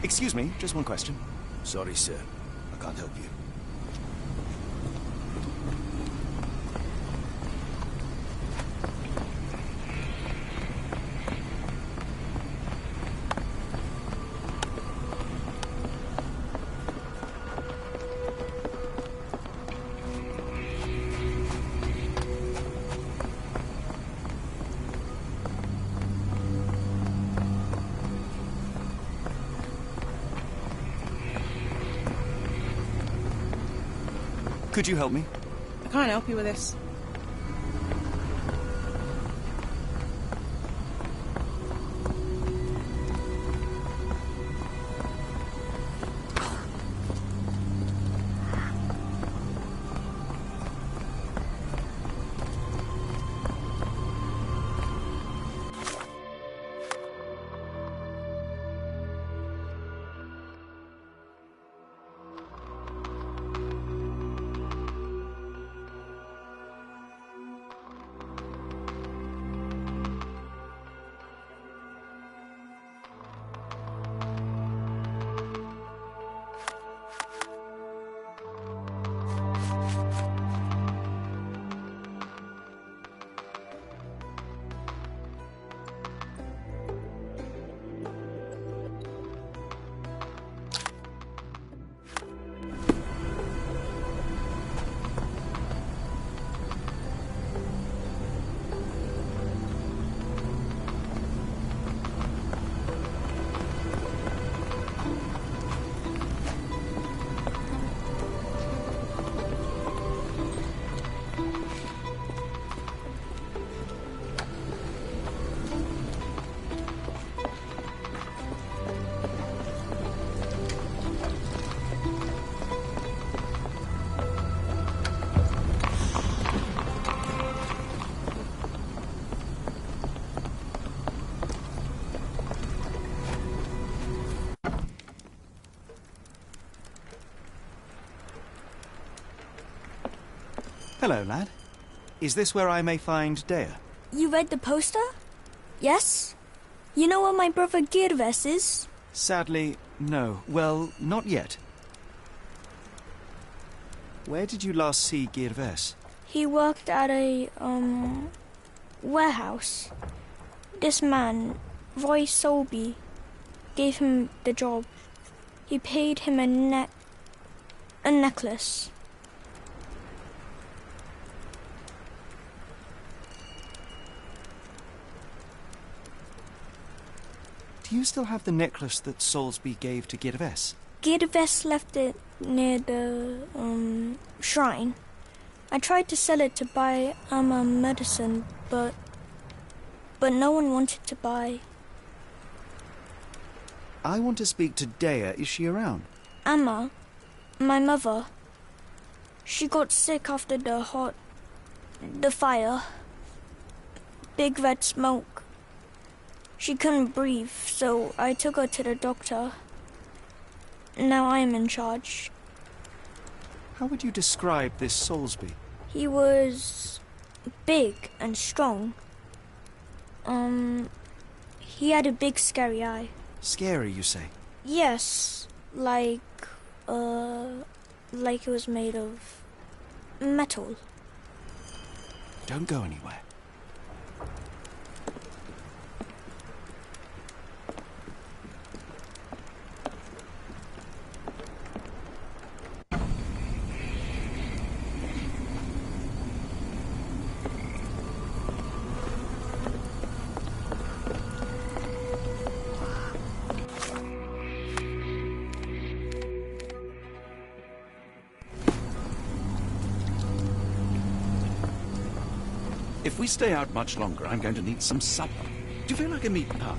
Excuse me, just one question. Sorry, sir. I can't help you. Could you help me? I can't help you with this. Hello, lad. Is this where I may find Dea? You read the poster? Yes? You know where my brother Girves is? Sadly, no. Well, not yet. Where did you last see Girves? He worked at a, warehouse. This man, Roy Solby, gave him the job. He paid him a necklace. Do you still have the necklace that Soulsby gave to Girves? Girves left it near the, shrine. I tried to sell it to buy Amma medicine, but no one wanted to buy. I want to speak to Dea. Is she around? Amma, my mother, she got sick after the fire. Big red smoke. She couldn't breathe, so I took her to the doctor. Now I am in charge. How would you describe this Soulsby? He was big and strong. He had a big scary eye. Scary, you say? Yes, like it was made of metal. Don't go anywhere. If we stay out much longer, I'm going to need some supper. Do you feel like a meat pie?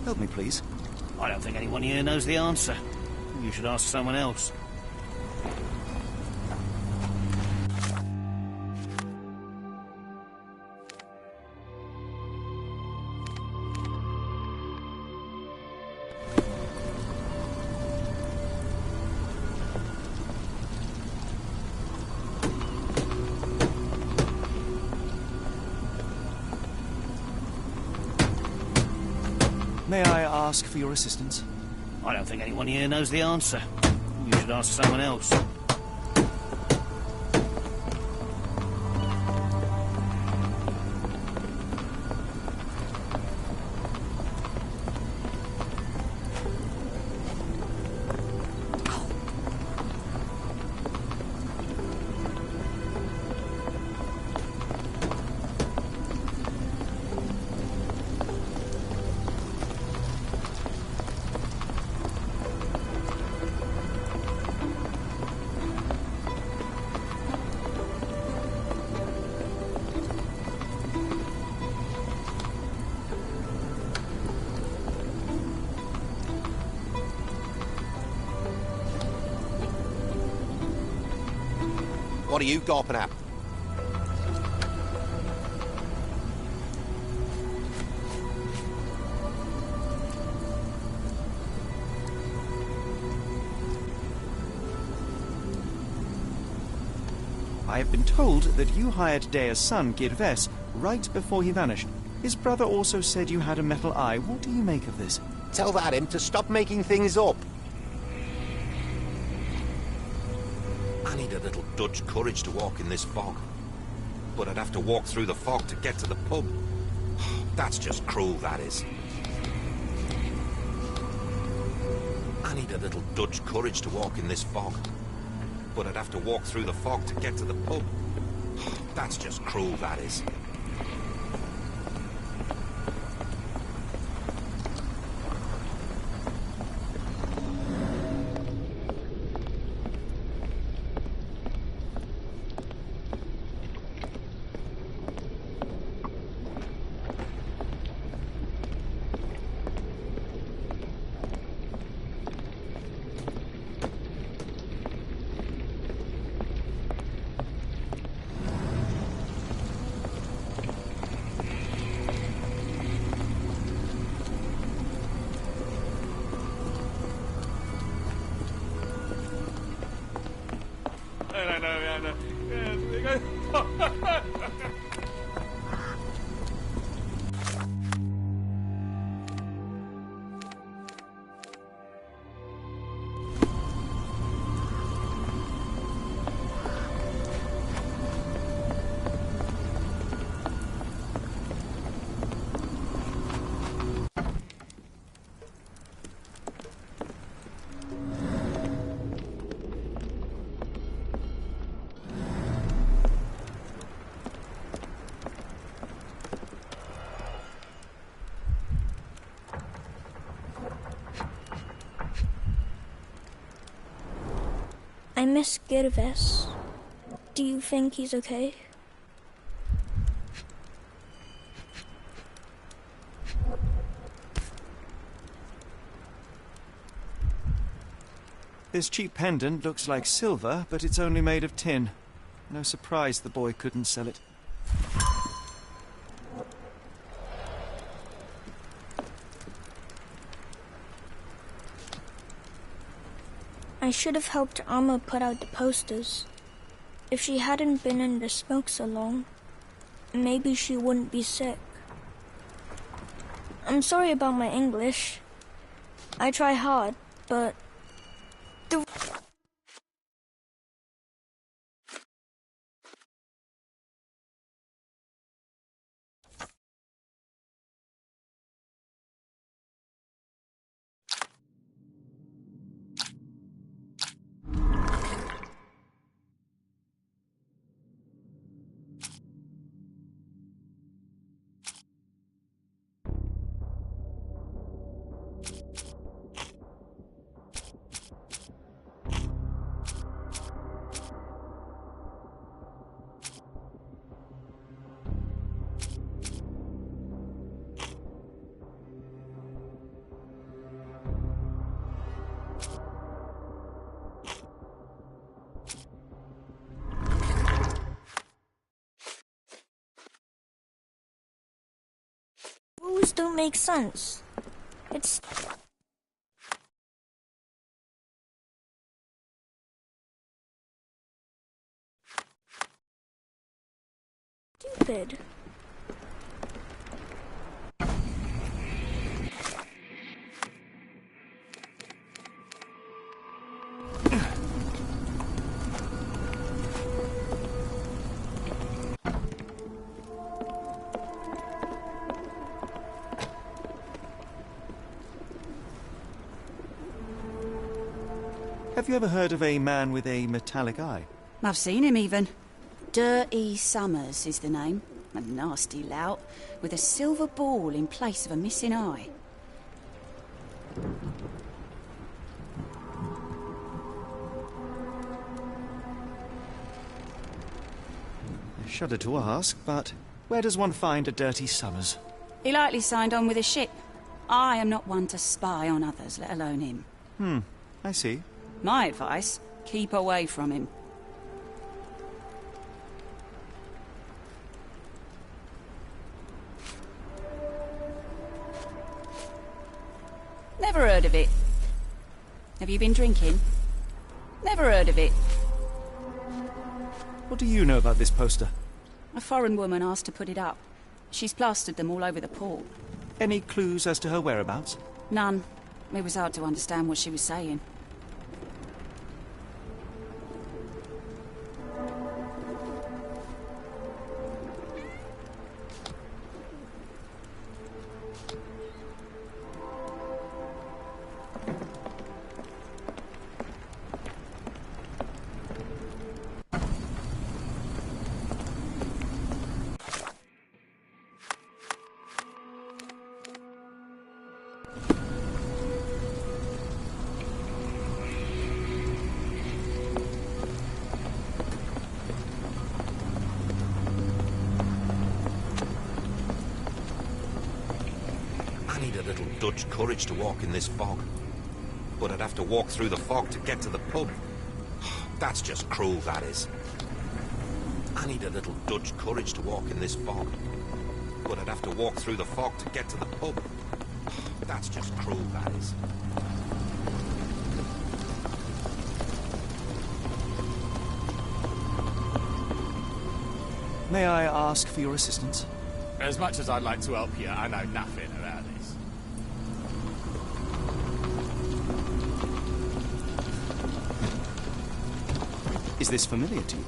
Help me, please. I don't think anyone here knows the answer. You should ask someone else. May I ask for your assistance? I don't think anyone here knows the answer. You should ask someone else. What are you gawping at? I have been told that you hired Dea's son, Girves, right before he vanished. His brother also said you had a metal eye. What do you make of this? Tell that him to stop making things up. I need a little Dutch courage to walk in this fog. But I'd have to walk through the fog to get to the pub. That's just cruel, that is. I need a little Dutch courage to walk in this fog. But I'd have to walk through the fog to get to the pub. That's just cruel, that is. I miss Gervais. Do you think he's okay? This cheap pendant looks like silver, but it's only made of tin. No surprise the boy couldn't sell it. I should have helped Amma put out the posters. If she hadn't been in the smoke so long, maybe she wouldn't be sick. I'm sorry about my English. I try hard, but... Rules don't make sense. It's... stupid. Have you ever heard of a man with a metallic eye? I've seen him even. Dirty Summers is the name. A nasty lout, with a silver ball in place of a missing eye. I shudder to ask, but where does one find a Dirty Summers? He likely signed on with a ship. I am not one to spy on others, let alone him. I see. My advice, keep away from him. Never heard of it. Have you been drinking? Never heard of it. What do you know about this poster? A foreign woman asked to put it up. She's plastered them all over the port. Any clues as to her whereabouts? None. It was hard to understand what she was saying. Dutch courage to walk in this fog. But I'd have to walk through the fog to get to the pub. That's just cruel, that is. I need a little Dutch courage to walk in this fog. But I'd have to walk through the fog to get to the pub. That's just cruel, that is. May I ask for your assistance? As much as I'd like to help you, I know nothing about this. Is this familiar to you?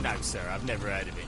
No, sir, I've never heard of it.